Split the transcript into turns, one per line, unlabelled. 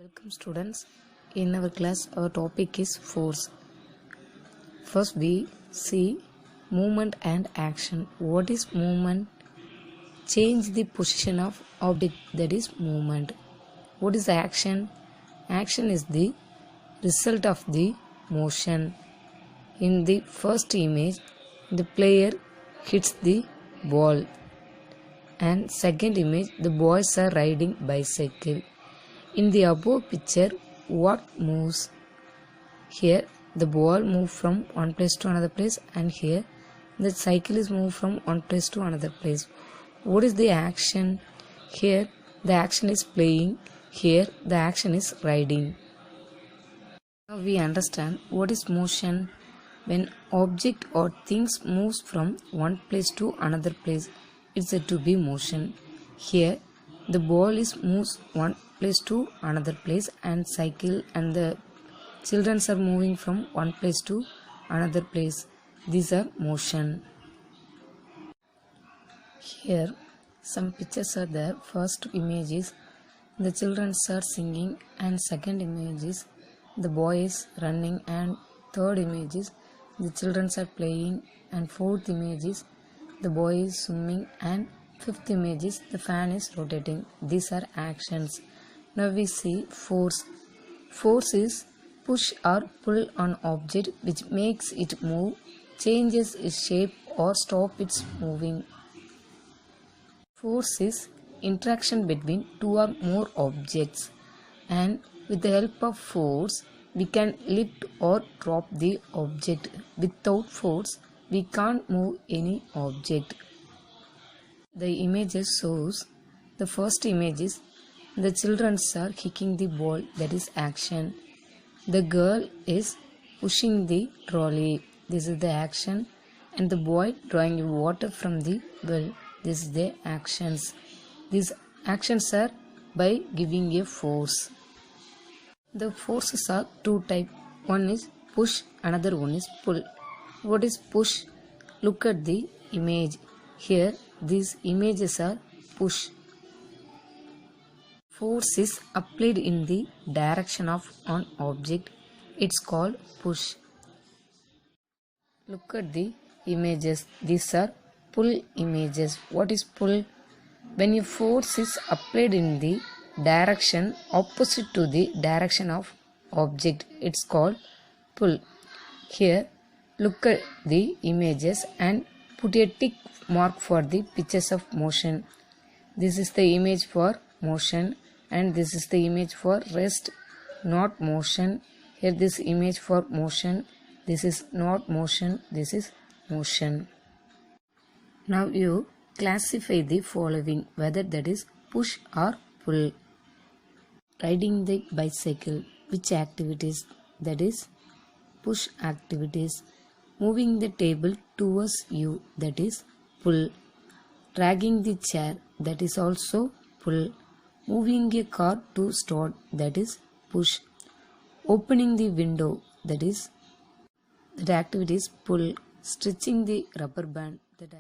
Welcome students. In our class our topic is force. First we see movement and action. What is movement? Change the position of object, that is movement. What is action? Action is the result of the motion. In the first image the player hits the ball, and second image the boys are riding bicycle. In the above picture, what moves? Here the ball moves from one place to another place, and here the cycle is moved from one place to another place. What is the action? Here the action is playing, here the action is riding. Now we understand what is motion. When object or things moves from one place to another place, it's said to be motion. Here the ball is moves one place to another place, and cycle and the children are moving from one place to another place. These are motion. Here some pictures are there. First image is the children are singing, and second image is the boy is running, and third image is the children are playing, and fourth image is the boy is swimming, and fifth image is the fan is rotating. These are actions. Now we see force. Force is push or pull on object which makes it move, changes its shape or stop its moving. Force is interaction between two or more objects, and with the help of force we can lift or drop the object. Without force we can't move any object. The images shows the first image is the children are kicking the ball, that is action. The girl is pushing the trolley, this is the action, and the boy drawing water from the well, this is the actions. These actions are by giving a force. The forces are two types. One is push, another one is pull. What is push? Look at the image. Here these images are push. Force is applied in the direction of an object. It's called push. Look at the images. These are pull images. What is pull? When a force is applied in the direction opposite to the direction of object, it's called pull. Here look at the images and put a tick mark for the pictures of motion. This is the image for motion, and this is the image for rest, not motion. Here this image for motion, this is not motion, this is motion. Now you classify the following, whether that is push or pull. Riding the bicycle, which activities? That is push activities. Moving the table towards you, that is pull. Dragging the chair, that is also pull. Moving a car to start, that is push. Opening the window, that activity is pull. Stretching the rubber band, that